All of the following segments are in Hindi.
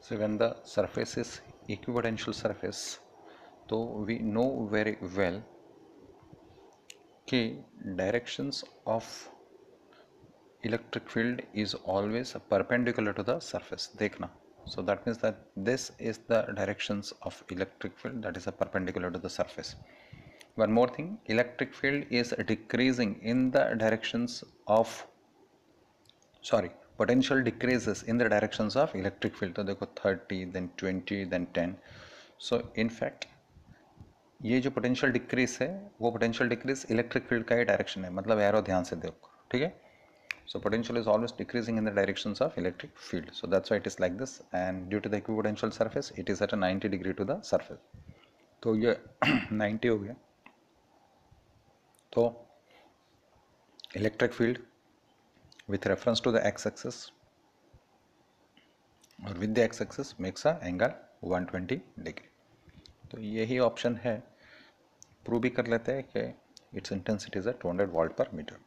So when the surface is equipotential surface, तो we know very well कि directions of electric field is always perpendicular to the surface. देखना. So that means that this is the directions of electric field, that is a perpendicular to the surface. One more thing, electric field is decreasing in the directions of, sorry, potential decreases in the directions of electric field. तो देखो 30, then 20, then 10. So in fact ये जो पोटेंशियल डिक्रीज है वो पोटेंशियल डिक्रीज इलेक्ट्रिक फील्ड का ही डायरेक्शन है, मतलब एरो ध्यान से देखो, ठीक है. So potential is always decreasing in the directions of electric field. So that's why it is like this, and due to the equipotential surface, it is at a 90 degree to the surface. तो ये 90 हो गया. तो electric field with reference to the x-axis or with the x-axis makes a angle 120 degree. तो यही ऑप्शन है. प्रूव भी कर लेते हैं कि its intensity is at 200 watt per meter.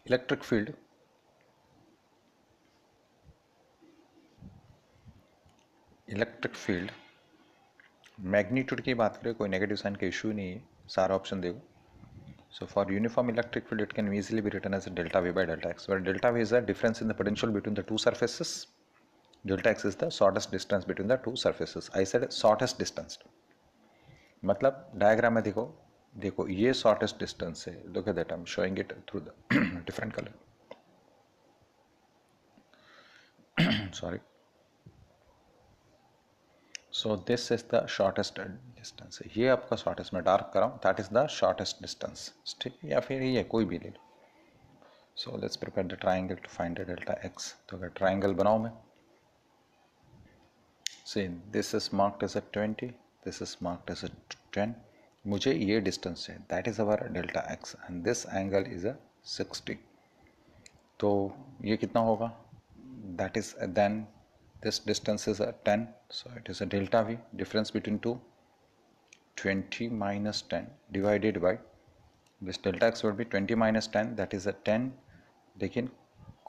Electric field magnitude की बात करें, कोई नेगेटिव साइन का इशू नहीं है, सारा ऑप्शन देखो. So for uniform electric field it can easily be written as delta v by delta x, where delta v is the difference in the potential between the two surfaces, delta x is the shortest distance between the two surfaces. I said shortest distance, मतलब डायग्राम में देखो, देखो ये शॉर्टेस्ट डिस्टेंस है. Look at that, I am showing it through the different colour. Sorry. So this is the shortest distance. ये आपका shortest मैं dark कराऊँ, that is the shortest distance, ठीक है, या फिर ये कोई भी ले लो. So let's prepare the triangle to find the delta x. तो अगर triangle बनाऊँ मैं, see this is marked as a 20, this is marked as a 10. मुझे ये distance है, that is our delta x, and this angle is a 60. तो ये कितना होगा? That is then this distance is a 10, so it is a delta v, difference between two, 20 minus 10 divided by this delta x would be 20 minus 10, that is a 10, लेकिन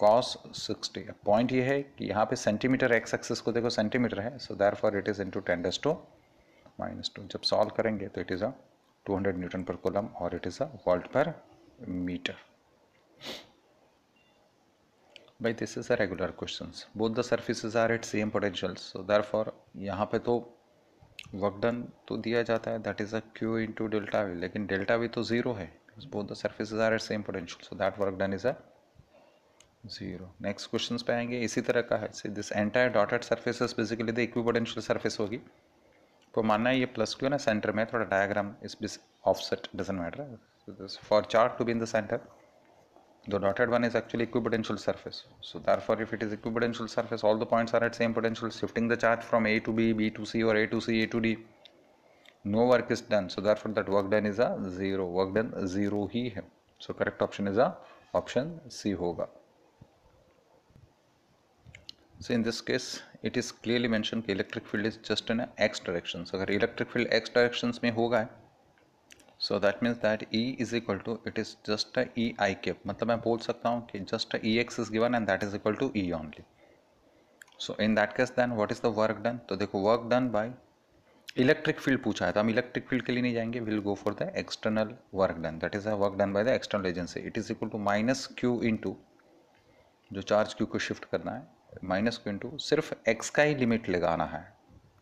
cos 60. पॉइंट ये है कि यहाँ पे सेंटीमीटर एक्स एक्सिस को देखो सेंटीमीटर है, so therefore it is into 10 raised to minus 2. जब सॉल्व करेंगे तो it is a 200 न्यूटन पर कूलम और it is a वोल्ट पर metre. By this is a regular questions. Both the surfaces are at same potentials, so therefore यहाँ पे तो वर्क डन तो दिया जाता है, that is a q into delta v, लेकिन delta v तो जीरो है because both the surfaces are at same potential, so that work done is a zero. Next questions पे आएंगे, इसी तरह का है. See this entire dotted surface is basically the equipotential surface होगी. तो मानना है ये प्लस क्यू ना सेंटर में, थोड़ा डायग्राम इस offset doesn't matter. For chart to be in the centre, the dotted one is actually equipotential surface, so therefore if it is equipotential surface, all the points are at same potential. Shifting the charge from A to B, B to C, or A to C, A to D, no work is done, so therefore that work done is a zero. Work done zero ही है, so correct option is a option C होगा. So in this case it is clearly mentioned कि electric field is just in x direction. So अगर electric field x directions में होगा, so that means that E is equal to, it is just a E I cap, मतलब मैं बोल सकता हूँ कि just a Ex is given and that is equal to E only. So in that case then what is the work done? तो देखो work done by electric field पूछा है, तो हम electric field के लिए नहीं जाएंगे, we'll go for the external work done, that is a work done by the external agency. It is equal to minus Q into, जो चार्ज Q को शिफ्ट करना है, माइनस Q into सिर्फ X का ही लिमिट लगाना है.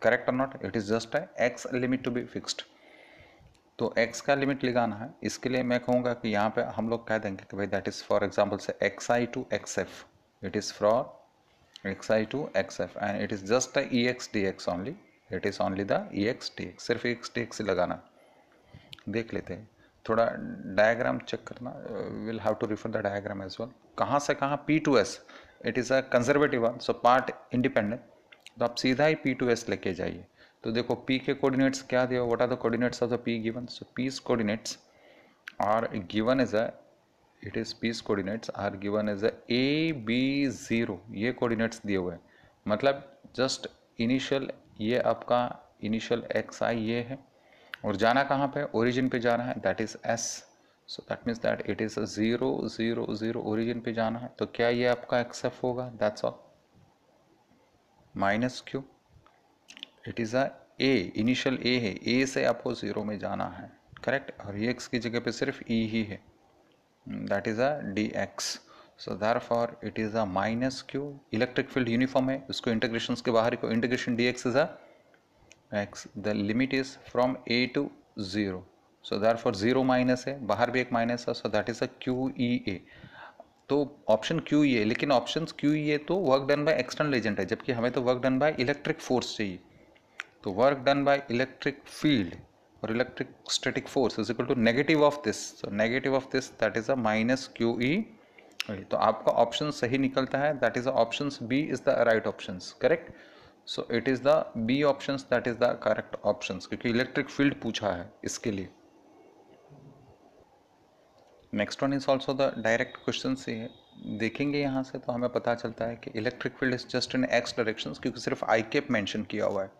करेक्ट और not? It is just a X limit to be fixed. तो x का लिमिट लगाना है, इसके लिए मैं कहूँगा कि यहाँ पे हम लोग कह देंगे कि भाई दैट इज़ फॉर एग्जांपल से xi to xf, it is for xi to xf and it is just a ex dx only, it is only the ex dx, सिर्फ ex dx ही लगाना. देख लेते हैं, थोड़ा डायग्राम चेक करना, will have to refer the diagram as well. कहाँ से कहाँ p to s, it is a conservative one, so path independent, तो आप सीधा ही p to s लेके जाइए. तो देखो p के कोऑर्डिनेट्स क्या दिए, what are the coordinates of the p given. So p's coordinates are given as a, it is p's coordinates are given as a a b 0, ये कोऑर्डिनेट्स दिए हुए हैं. मतलब जस्ट इनिशियल, ये आपका इनिशियल xi ये है, और जाना कहाँ पे, ओरिजिन पे जाना है, that is s. So that means that it is 0 0 0 origin पे जाना है. तो क्या ये आपका xf होगा, that's all. Minus Q, it is a A, initial A है, ए से आपको 0 में जाना है, करेक्ट, और ये एक्स की जगह पे सिर्फ ई ही है, that is a D X, so therefore it is a minus Q, electric field uniform है, उसको इंटीग्रेशंस के बाहर को integration D X is a X, the limit is from A to 0, so therefore 0 minus है, बाहर भी एक माइनस है, so that is a Q E A, तो ऑप्शन क्यू ई है, लेकिन ऑप्शन क्यू ई है तो work done by external agent है, जबकि हमें तो work done by electric force चाहिए, तो work done by electric field और electric static force is equal to negative of this, so negative of this that is a minus Q E, तो आपका ऑप्शन सही निकलता है, that is option B is the right option, correct, so it is the B option that is the correct option, क्योंकि इलेक्ट्रिक फील्ड पूछा है इसके लिए। Next one is also the direct question से है, देखेंगे यहाँ से तो हमें पता चलता है कि electric field is just in x direction, क्योंकि सिर्फ आई कैप मेंशन किया हुआ है,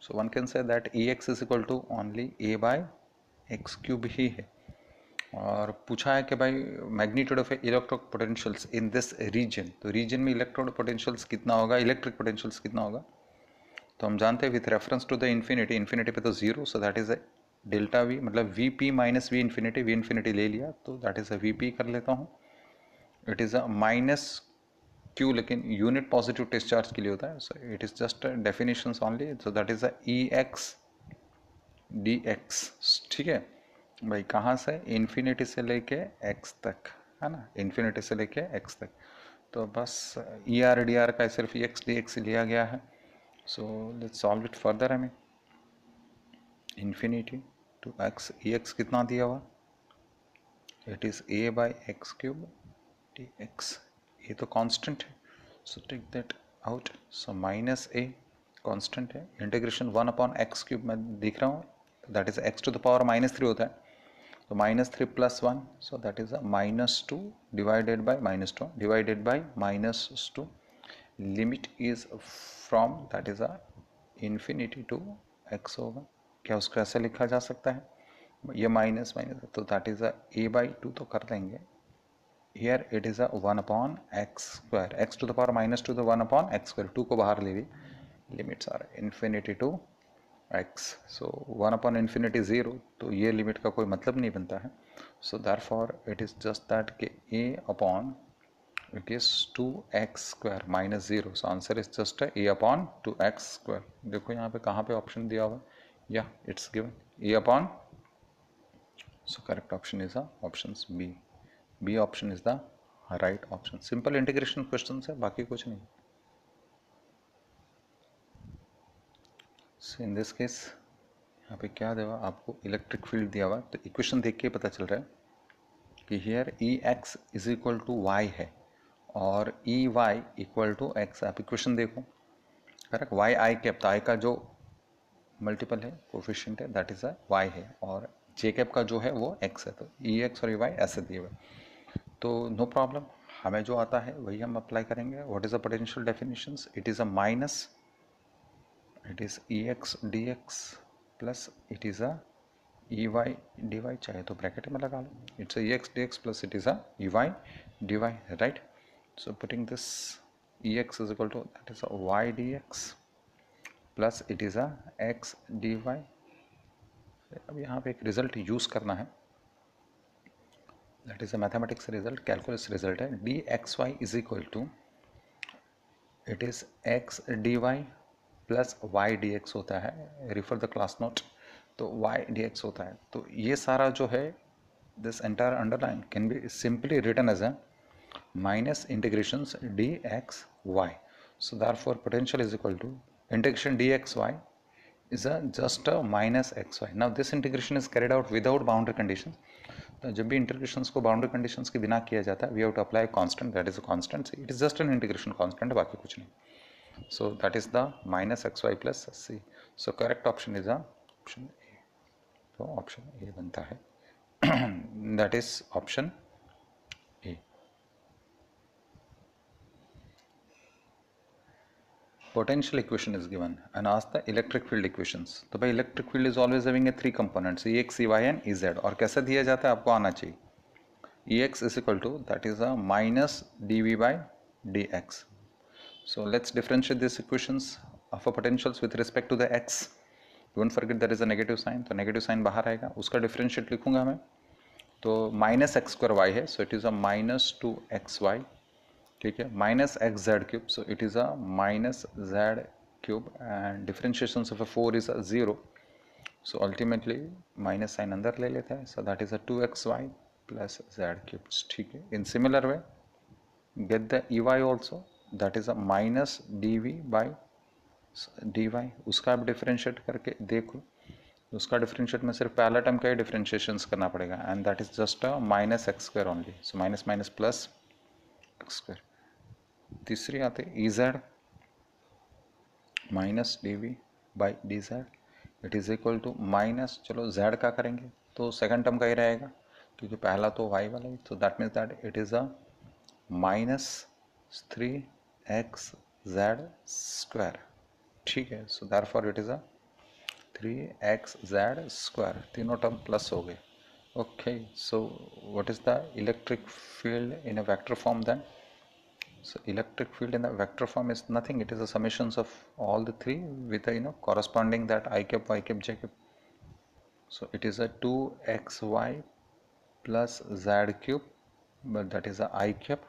so one can say that E x is equal to only a by x cube ही है, और पूछा है कि भाई magnitude of electric potentials in this region, तो रीजन में इलेक्ट्रिक पोटेंशियल्स कितना होगा, इलेक्ट्रिक पोटेंशियल्स कितना होगा, तो हम जानते हैं with reference to the infinity, infinity पे तो 0, so that is a delta V, मतलब V P minus V infinity ले लिया, तो that is a V P कर लेता हूँ, it is a minus q, लेकिन यूनिट पॉजिटिव डिस्चार्ज के लिए होता है, so it is just definitions only, so that is a E x d x, ठीक है भाई, कहाँ से, इन्फिनिटी से लेके एक्स तक, है ना, इन्फिनिटी से लेके एक्स तक, तो बस ई आर डी आर का सिर्फ एक्स डी एक्स लिया गया है, so let's solve it further, हमें infinity to x, E x कितना दिया हुआ, it is a by x cube d x, ये तो कांस्टेंट है, सो टेक दैट आउट, सो माइनस ए कांस्टेंट है, इंटीग्रेशन 1 अपॉन एक्स क्यूब में दिख रहा हूँ, that is x to the power -3 होता है, तो -3 + 1, so that is a -2 divided by -2 divided by -2, limit is from that is a infinity to x होगा, क्या उसको ऐसे लिखा जा सकता है, ये माइनस माइनस, तो that is a a by 2 तो कर लेंगे, here it is a 1 upon x square, x to the power -2 तो 1 upon x square, 2 को बाहर ले ली, limits are infinity to x, so 1 upon infinity 0, तो ये लिमिट का कोई मतलब नहीं बनता है, so therefore it is just that कि a upon it is 2x square minus 0, so answer is just a upon 2x square, देखो यहाँ पे कहाँ पे ऑप्शन दिया हुआ है, या it's given a upon, so correct option is option b, b option is the right option, simple integration question है, बाकी कुछ नहीं, सो इन दिस केस यहाँ पे क्या देगा आपको, इलेक्ट्रिक फील्ड दिया हुआ, तो इक्वेशन देख के पता चल रहा है कि here e x is equal to y है और e y equal to x, आप इक्वेशन देखो, करेक्ट, वाई आई कैप, तो आई का जो मल्टीपल है कोफिशिएंट है दैट इज अ वाई है, और जे कैप का जो है वो एक्स है, तो ई एक्स और ई वाई ऐसे दिए हुए, तो नो प्रॉब्लम, हमें जो आता है वही हम अप्लाई करेंगे, what is the potential definitions, it is a minus, it is E x d x plus it is a E y d y, चाहे तो ब्रैकेट में लगा लो, it's E x d x plus it is a E y d y, right, so putting this E x is equal to that is a y d x plus it is a x d y, अब यहाँ पे एक रिजल्ट यूज करना है, that is a mathematics result, calculus result है, d x y is equal to it is x d y plus y d x होता है, रिफर द क्लास नोट, तो वाई डी एक्स होता है, तो ये सारा जो है this entire underline can be simply written as a minus integrations d x y, so therefore potential is equal to integration D x Y is a just a minus xy. Now this integration is carried out without boundary conditions. तो जब भी इंटीग्रेशंस को बाउंड्री कंडीशंस के बिना किया जाता है, we have to apply constant, that is a constant, it is just an integration constant, बाकी कुछ नहीं, so that is the minus x y plus c, so correct option is option a, तो ऑप्शन ए बनता है, that is option a. Potential equation is given and ask the electric field equations, तो भाई electric field is always having a 3 components, Ex, Ey and Ez, और कैसे दिया जाता है आपको आना चाहिए, Ex is equal to that is a minus dv by dx, So let's differentiate these equations of a potentials with respect to the x. Don't forget there is a negative sign, तो negative sign बाहर आएगा, उसका differentiate लिखूंगा मैं, तो माइनस एक्स स्क्वायर वाई है, so it is a minus two x y, ठीक है, minus x z cube, so it is a minus z cube, and differentiation of a 4 is a 0, so ultimately minus sign अंदर ले लेते हैं, so that is a 2xy plus z cube, ठीक है. In similar way get the ey also, that is a minus dv by dy, उसका आप डिफ्रेंशिएट करके देखो, उसका डिफ्रेंशिएट में सिर्फ पहला टर्म का ही डिफ्रेंशिएशन करना पड़ेगा, and that is just a minus x square only, so minus minus plus x square. तीसरी आते e z minus d v by d z, it is equal to minus, चलो जेड का करेंगे तो सेकंड टर्म का ही रहेगा क्योंकि पहला तो वाई वाला ही, तो that means that it is a minus 3x z square, ठीक है. So therefore it is a 3x z square, तीनों टर्म प्लस हो गए. Okay, so what is the electric field in a vector form then? So electric field in the vector form is nothing, it is the summations of all the three with a corresponding that I cap, y cap, j cap. So it is a 2xy plus z cube, but that is a I cap,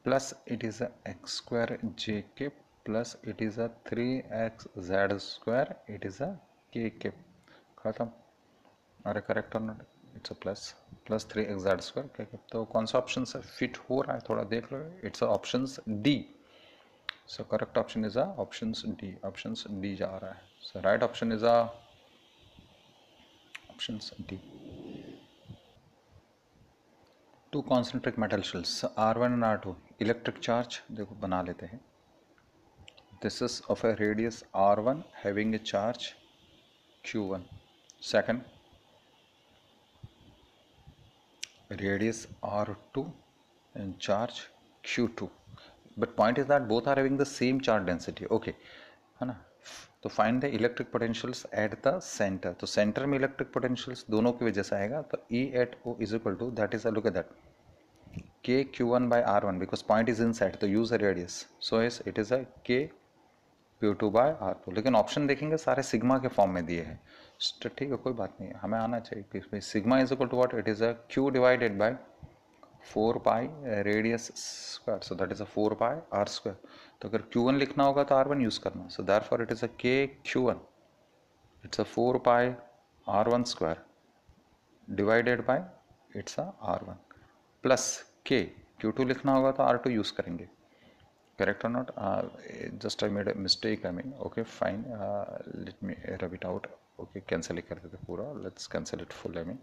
plus it is a x square j cap, plus it is a 3x z square, it is a k cap. खत्म. अरे करेक्ट और not, it's a plus 3x z square k cap. तो कौन सा ऑप्शन से फिट हो रहा है थोड़ा देख लो, it's a options D. So correct option is a options D. Options D जा रहा है. So right option is a options D. Two concentric metal shells R1 and R2 electric charge देखो बना लेते हैं. This is of a radius R1 having a charge Q1. Second, radius R2 and charge Q2. But point is that both are having the same charge density. Okay, है ना. तो find the electric potentials at the centre, तो सेंटर में इलेक्ट्रिक पोटेंशियल्स दोनों की वजह से आएगा, तो E at O is equal to that is a look at that K Q one by R one, because point is inside, तो use a radius, so is it is a के Q two by R two. लेकिन ऑप्शन देखेंगे सारे सिग्मा के फॉर्म में दिए हैं, तो ठीक है कोई बात नहीं है, हमें आना चाहिए कि sigma is equal to what, it is a q divided by 4 pi radius square, so that is a 4 pi r square. तो अगर Q1 लिखना होगा तो R1 यूज करना, so therefore it is a K Q1, it's a 4 pi R1 square divided by it's a R1 plus K. Q2 लिखना होगा तो R2 यूज करेंगे. Correct or not? Just I made a mistake. I mean, okay, fine. Let me rub it out. Okay, cancel ही कर देते पूरा. Let's cancel it full. I mean,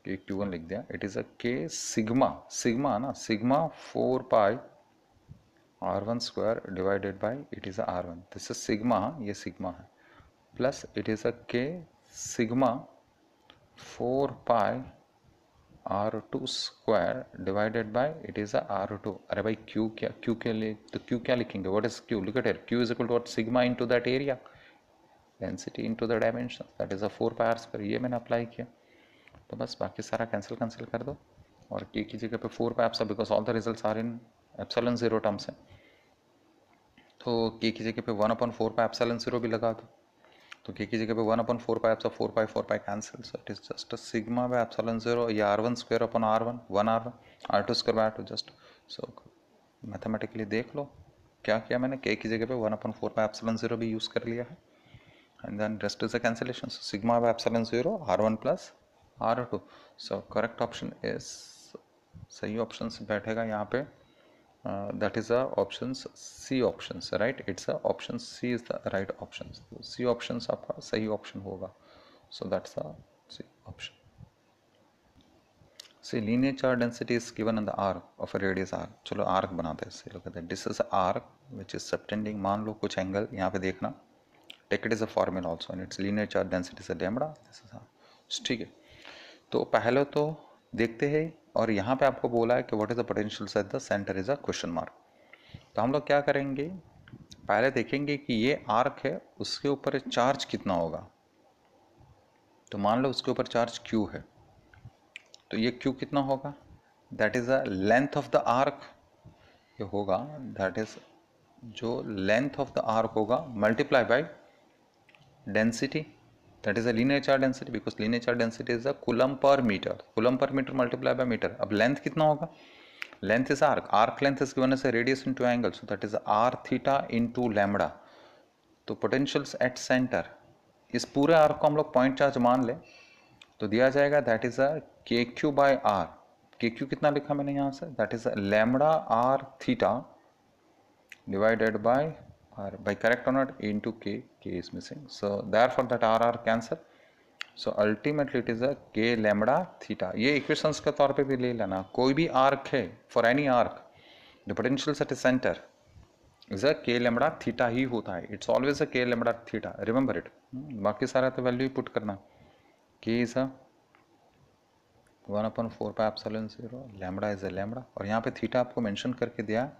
कि Q1 लिख दिया. It is a K sigma. Sigma ना, sigma 4 pi R1 square divided by it is a R1. This is sigma. ये sigma है. Plus it is a K sigma 4 pi R2 square divided by it is R2. अरे भाई Q क्या, Q के लिए तो Q क्या लिखेंगे, what is Q, look at here, Q is equal to what, sigma into that area, density into the dimension, that is a 4 pi R square. ये मैंने अप्लाई किया, तो बस बाकी सारा कैंसिल कैंसिल कर दो, और K की जगह पे 4 pi epsilon, because all the results are in epsilon zero terms है, तो K की जगह पे 1/4 पाई एप्सिलॉन जीरो भी लगा दो, तो K की जगह पे 1/4 pi epsilon 4 pi cancel, so it is just a sigma by epsilon zero, ये R1 square upon R1 1 R1 R2 square by R2, just so mathematically देख लो क्या किया मैंने, K की जगह पे 1/4 पाई एप्सिलॉन जीरो भी यूज कर लिया है, and then rest is the cancellation, so sigma by epsilon zero R1 plus R2. So correct option is, सही ऑप्शन बैठेगा यहाँ पे, that is a options C options, right? It's a option C is the right options. C options आपका सही option होगा, so that's a C option. See, linear charge density is given on the arc of a radius r. चलो arc बनाते हैं, look at that. This is a arc which is subtending. मान लो कुछ angle यहाँ पे देखना. Take it as a formula also, and its linear charge density is a lambda. This is a, ठीक है. तो पहले तो देखते हैं, और यहाँ पे आपको बोला है कि what is the potential at the centre is a question mark. तो हम लोग क्या करेंगे, पहले देखेंगे कि ये आर्क है, उसके ऊपर चार्ज कितना होगा. तो मान लो उसके ऊपर चार्ज Q है, तो ये Q कितना होगा, that is the length of the arc ये होगा दैट इज जो लेंथ ऑफ द आर्क होगा multiply by density, that is a linear charge density because linear charge density is a coulomb per meter. Coulomb per meter multiplied by meter. अब length कितना होगा? Length is arc length is given as a radius into angle, so that is r theta into lambda. तो potentials at center, इस पूरे आर्क को हम लोग पॉइंट चार्ज मान ले तो दिया जाएगा दैट इज अ के q by r. K q कितना लिखा मैंने यहाँ से, that is lambda r theta divided by r by correct or not into k is missing, so therefore that r cancel, so ultimately it is a k lambda theta. ये इक्वेशंस के तौर पे भी ले लेना, कोई भी आर्क है for any arc the potential at centre is a k lambda theta ही होता है, it's always a k lambda theta, remember it. बाकी सारा तो वैल्यू ही पुट करना, k is a 1/4 pi epsilon 0, lambda is a lambda, और यहाँ पे थीटा आपको मेंशन करके दिया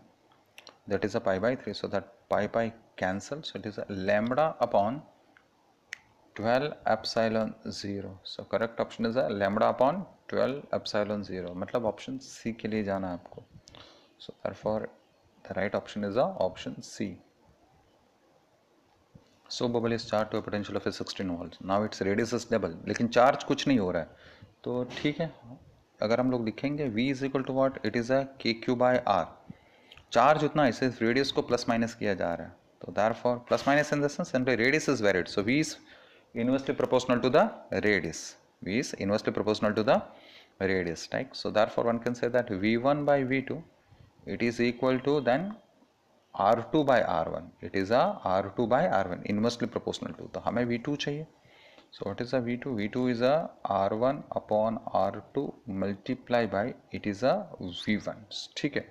that is a pi by 3, so that pi cancel, so it is a lambda upon 12 epsilon 0, so correct option is a lambda upon 12 epsilon 0, मतलब ऑप्शन सी के लिए जाना है आपको, so therefore the right option is a option C. So bubble is charged to a potential of 16 volts, now its radius is double, लेकिन चार्ज कुछ नहीं हो रहा है, तो ठीक है अगर हम लोग लिखेंगे V is equal to what, it is a KQ by R, charge उतना है, सिर्फ रेडियस को प्लस माइनस किया जा रहा है, तो therefore plus minus in the sense simply radius is varied, so v is inversely proportional to the radius, v is inversely proportional to the radius, right? So therefore one can say that v1 by v2 it is equal to then r2 by r1, it is a r2 by r1 inversely proportional to, तो हमें v2 चाहिए, so what is a v2, v2 is a r1 upon r2 multiply by it is a v1, ठीक है.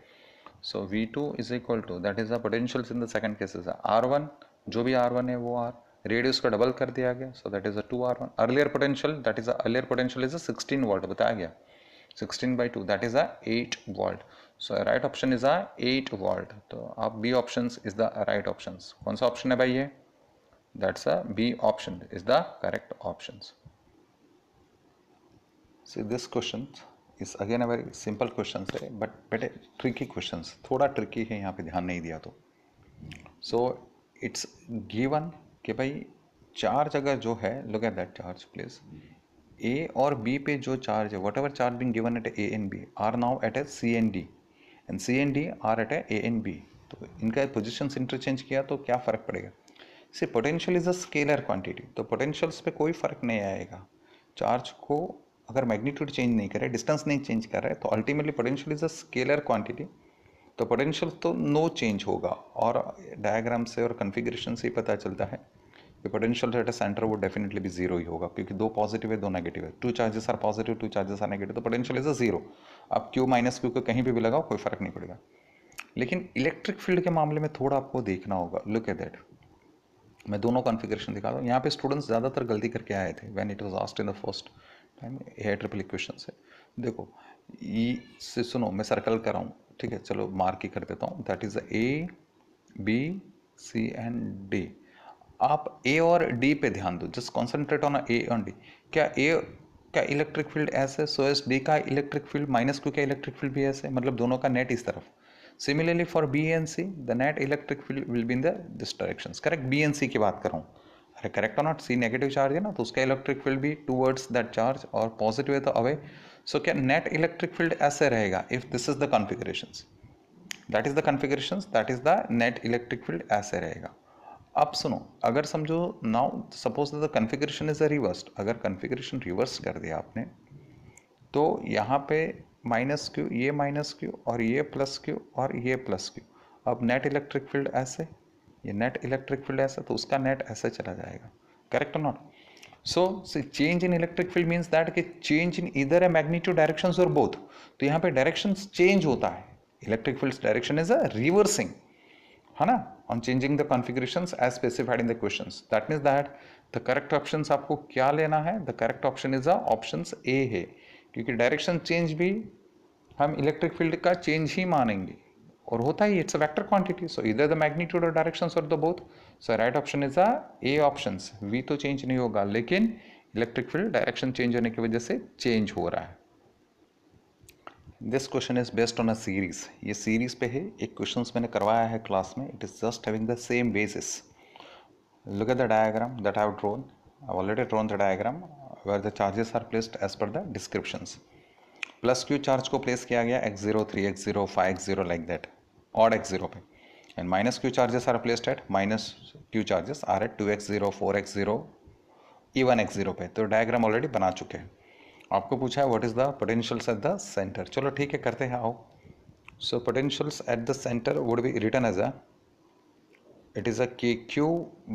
So V2 is equal to, that is the potentials in the second case is R1, जो भी R1 है वो R, रेडियस को डबल कर दिया गया, so that is a 2R1. Earlier potential, that is a earlier potential is a 16 volt बताया गया, 16 by 2 that is a 8 volt, so right option is a 8 volt, तो आप B options is the right options. कौन सा ऑप्शन है भाई ये, that's a B option is the correct options. See this question is again a very simple question है, but बेटे tricky questions, थोड़ा tricky है, यहाँ पे ध्यान नहीं दिया तो. So it's given कि भाई चार्ज अगर जो है, look at that charge please, A और B पे जो चार्ज है, whatever charge being given at A and B are now at a C and D, and C and D are at a and B, तो इनका पोजिशंस इंटरचेंज किया तो क्या फ़र्क पड़ेगा. से potential is a scalar quantity, तो पोटेंशियल्स पे कोई फ़र्क नहीं आएगा, चार्ज को अगर मैग्नीट्यूड चेंज नहीं करे, डिस्टेंस नहीं चेंज कर रहा है, तो ultimately potential is a scalar quantity, तो पोटेंशियल तो नो चेंज होगा, और डायग्राम से और कन्फिग्रेशन से ही पता चलता है कि पोटेंशियल एट अ सेंटर वो डेफिनेटली भी जीरो ही होगा, क्योंकि दो पॉजिटिव है दो नेगेटिव है, two charges are positive two charges are negative, तो पोटेंशियल इज अ जीरो. आप क्यू माइनस क्यू को कहीं भी लगाओ कोई फर्क नहीं पड़ेगा. लेकिन इलेक्ट्रिक फील्ड के मामले में थोड़ा आपको देखना होगा, लुक एट दैट, मैं दोनों कॉन्फ़िगरेशन दिखा दूँ. यहाँ पे स्टूडेंट्स ज़्यादातर गलती करके आए थे when it was asked in the first time A triple equation से. देखो ई से सुनो, मैं सर्कल कर रहा हूँ, ठीक है, चलो मार्क ही कर देता हूँ, that is A B C and D. आप ए और डी पे ध्यान दो, just concentrate on A on D. क्या ए का इलेक्ट्रिक फील्ड ऐसे, सो एस डी का इलेक्ट्रिक फील्ड माइनस क्यू का इलेक्ट्रिक फील्ड भी ऐसे, मतलब दोनों का नेट इस तरफ. Similarly for B and C, the net electric field will be in the this directions. Correct? B and C की बात कर रहा हूँ, अरे करेक्ट और नॉट, C नेगेटिव चार्ज है ना, तो उसका इलेक्ट्रिक फील्ड भी टूवर्ड्स दैट चार्ज, और पॉजिटिव है तो अवे. सो क्या नेट इलेक्ट्रिक फील्ड ऐसे रहेगा, if this is the configurations, that is the configurations, that is the net electric field ऐसे रहेगा. अब सुनो, अगर समझो now suppose the configuration is a reversed, अगर कॉन्फ़िगरेशन रिवर्स कर दिया आपने, तो यहाँ पे माइनस क्यू, ये माइनस क्यू, और ये प्लस क्यू, और ये प्लस क्यू. अब नेट इलेक्ट्रिक फील्ड ऐसे, ये नेट इलेक्ट्रिक फील्ड ऐसे, तो उसका नेट ऐसे चला जाएगा. करेक्ट और not? So change in electric field means that कि चेंज इन इधर ए मैग्नीट्यूड डायरेक्शंस और बोथ, तो यहाँ पे डायरेक्शंस चेंज होता है, electric field direction is a reversing, है ना, on changing the configurations as specified in the questions. That means that the correct options आपको क्या लेना है, the correct option is a options A है, क्योंकि डायरेक्शन चेंज भी हम इलेक्ट्रिक फील्ड का चेंज ही मानेंगे, और होता ही, it's a vector quantity, so इधर द मैग्नीट्यूड और डायरेक्शंस और the both, so right option is a A options. V तो चेंज नहीं होगा, लेकिन इलेक्ट्रिक फील्ड डायरेक्शन चेंज होने की वजह से चेंज हो रहा है. This question is based on a series, ये सीरीज पे है, एक क्वेश्चन मैंने करवाया है क्लास में, it is just having the same basis. Look at the diagram that I have drawn. I have already drawn the diagram where the charges are placed as per the descriptions. Plus Q charge को प्लेस किया गया x0, 3x0, 5x0 like that odd x0 पे, and minus Q charges are placed at minus Q charges are at 2x0, 4x0, even x0 पे. तो डायग्राम ऑलरेडी बना चुके हैं. आपको पूछा है what is the potentials at the centre. चलो ठीक है, करते हैं आओ. So potentials at the centre would be written as a, it is a KQ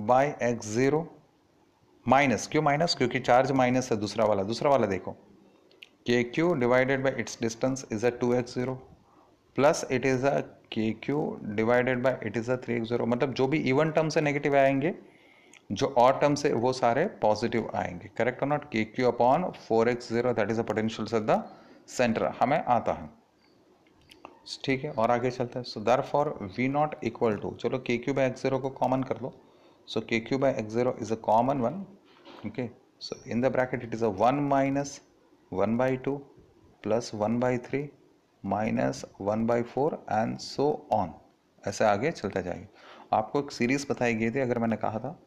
by x0 minus q, minus क्योंकि चार्ज माइनस है, दूसरा वाला देखो, KQ divided by it's distance is a 2x0 plus it is a KQ divided by it is a 3x0. मतलब जो भी इवन टर्म से नेगेटिव आएंगे, जो ऑड टर्म से वो सारे पॉजिटिव आएंगे. करेक्ट और not? KQ upon 4x0 that is a potential at the centre हमें आता है. ठीक है, और आगे चलते हैं. So therefore V not equal to, चलो KQ बाय x0 को कॉमन कर लो. So KQ by x0 is a common one. Okay, so in the bracket it is a 1 minus 1/2 plus 1/3 minus 1/4 and so on. ऐसे आगे चलता जाएगा. आपको एक सीरीज बताई गई थी, अगर मैंने कहा था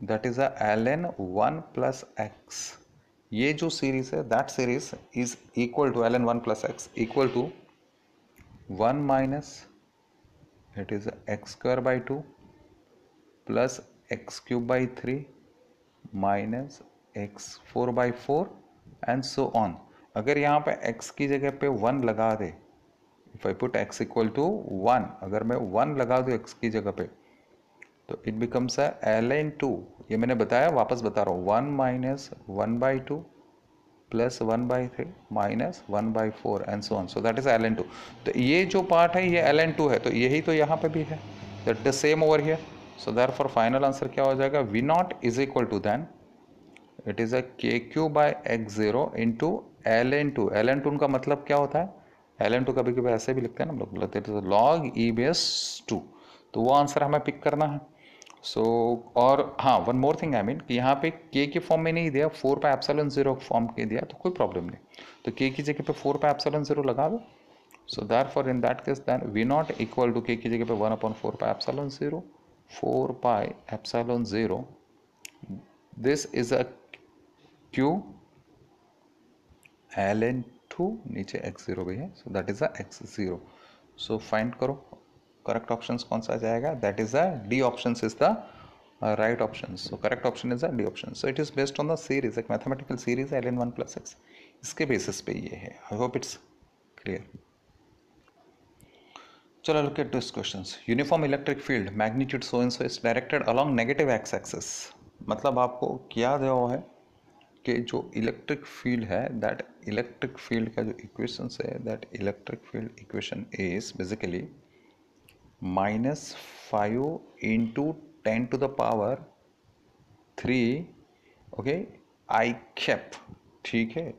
that is a ln 1 plus x. ये जो सीरीज है that series is equal to ln 1 plus x equal to 1 minus it is x square by 2 plus x cube by 3 minus x4/4 and so on. अगर यहाँ पे x की जगह पे 1 लगा दे, if I put x equal to 1, अगर मैं 1 लगा दूँ x की जगह पे, तो इट बिकम्स अ ln 2. ये मैंने बताया, वापस बता रहा हूँ, 1 minus 1/2 plus 1/3 minus 1/4 and so on. So that is ln 2. तो ये जो पार्ट है ये ln 2 है, तो यही तो यहाँ पे भी है, that the same over here. So therefore final answer क्या हो जाएगा? V not is equal to then it is a KQ by x0 into ln 2. ln 2 का मतलब क्या होता है? ln 2 कभी कभी ऐसे भी लिखते हैं ना हम लोग, log e बेस 2. तो वो आंसर हमें पिक करना है. सो और हाँ, one more thing I mean कि यहाँ पे k के फॉर्म में नहीं दिया, 4πε0 फॉर्म के दिया, तो कोई प्रॉब्लम नहीं. तो k की जगह पे 4πε0 लगा दो. So therefore in that case then V not equal to k की जगह पे 1/4πε0, 4πε0. This is a q ln 2, नीचे x0 भी है, so that is a x0. So find करो करेक्ट ऑप्शन कौन सा जाएगा. That is a D option is the right option. So correct option is a D option. So it is based on the series, एक mathematical series ln 1 plus x. इसके basis पे ये है. I hope it's clear. चलो look at this questions. Uniform electric field magnitude so and so is directed along negative x axis. मतलब आपको क्या दिया हुआ है कि जो इलेक्ट्रिक फील्ड है, दैट इलेक्ट्रिक फील्ड का जो इक्वेशन है, that electric field equation is basically -5 into 10 to the power 3, okay, I cap. ठीक है,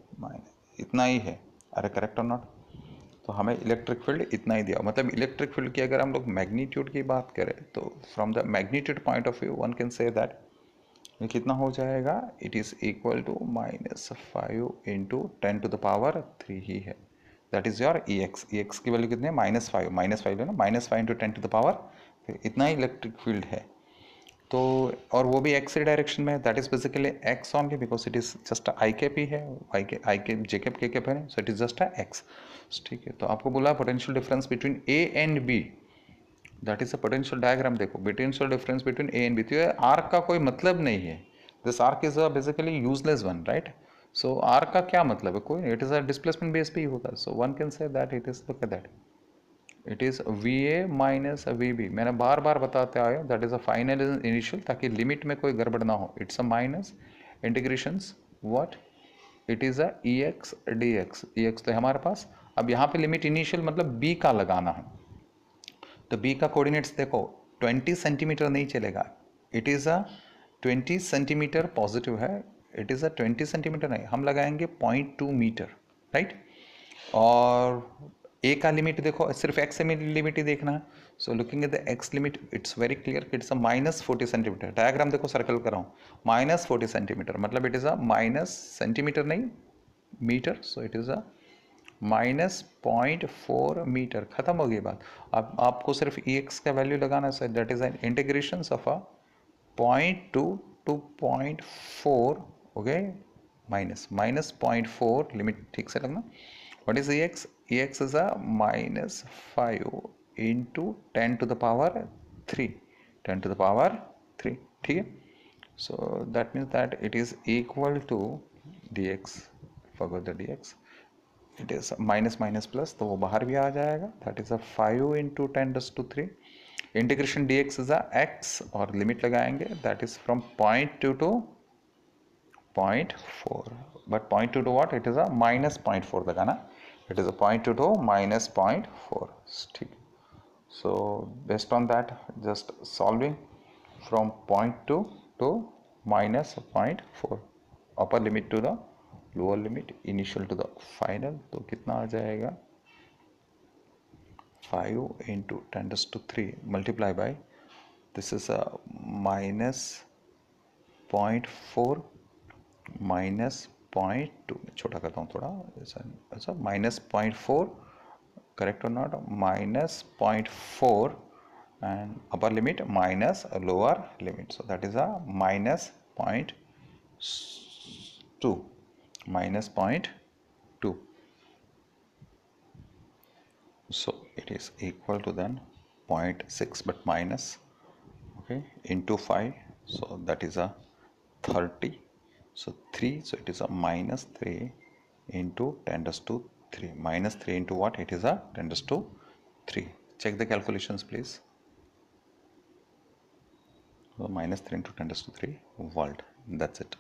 इतना ही है. अरे करेक्ट और नॉट? तो हमें इलेक्ट्रिक फील्ड इतना ही दिया. मतलब इलेक्ट्रिक फील्ड की अगर हम लोग मैग्नीट्यूड की बात करें, तो from the magnitude point of view one can say that ये कितना हो जाएगा? It is equal to -5 into 10 to the power 3 ही है. That is your EX. EX की वैल्यू कितनी है? -5 है ना, -5 इंटू 10 to the power, फिर इतना ही इलेक्ट्रिक फील्ड है. तो और वो भी x डायरेक्शन में, that is basically x only because it is just i cap ही है, i cap j cap k cap है, so it is just x. ठीक है, तो आपको बोला potential difference between A and B, that is a potential diagram. देखो potential difference between A and B, तो ये आर्क का कोई मतलब नहीं है. This arc is a basically useless one, right? So arc का क्या मतलब है? कोई, it is a displacement base पे ही होता है. So one can say that it is look at that, it is VA minus VB. मैंने बार बार बताते आए, that is a final initial, ताकि लिमिट में कोई गड़बड़ ना हो. It's a minus integrations what, it is a EX dx. EX तो है हमारे पास. अब यहाँ पे लिमिट इनिशियल मतलब B का लगाना है. तो B का कोऑर्डिनेट्स देखो, 20 सेंटीमीटर नहीं चलेगा. It is a 20 centimetre positive है. इट इज अ 20 सेंटीमीटर नहीं, हम लगाएंगे 0.2 मीटर, राइट? और ए का लिमिट देखो, सिर्फ एक्स से लिमिट ही देखना है. So looking at the x limit, it's very clear, it's a -40 centimetre. Diagram देखो, सर्कल कर रहा हूँ, -40 सेंटीमीटर, मतलब it is a minus centimetre नहीं metre. So it is a -0.4 metre, खत्म हो गई बात। अब आपको सिर्फ EX का वैल्यू लगाना है, that is an integration of a 0.2 to 0.4, okay, minus 0.4 limit ठीक से लगना। What is EX? EX is a -5 into 10⁻3, 10⁻3, ठीक है। So that means that it is equal to dx, forget the dx, it is minus minus plus, तो वो बाहर भी आ जाएगा, that is a 5 into 10⁻3 integration dx is a x और लिमिट लगाएंगे, that is from 0.2 to 0.4, but 0.2 to what? It is a -0.4 लगाना, it is a 0.2 to -0.4, ठीक। So based on that, just solving from 0.2 to -0.4, upper limit to the lower limit, initial to the final, तो कितना आ जाएगा? 5 into 10⁻3 multiply by, this is a -0.4 -0.2, छोटा करता हूँ थोड़ा, ऐसा -0.4, correct or not? -0.4 and upper limit minus a lower limit, so that is a -0.2, -0.2. So it is equal to then 0.6, but minus, okay, into 5, so that is a 30, so 3, so it is a -3 into 10⁻3, -3 into what? It is a 10⁻3. Check the calculations please. So -3 into 10⁻3 volt, that's it.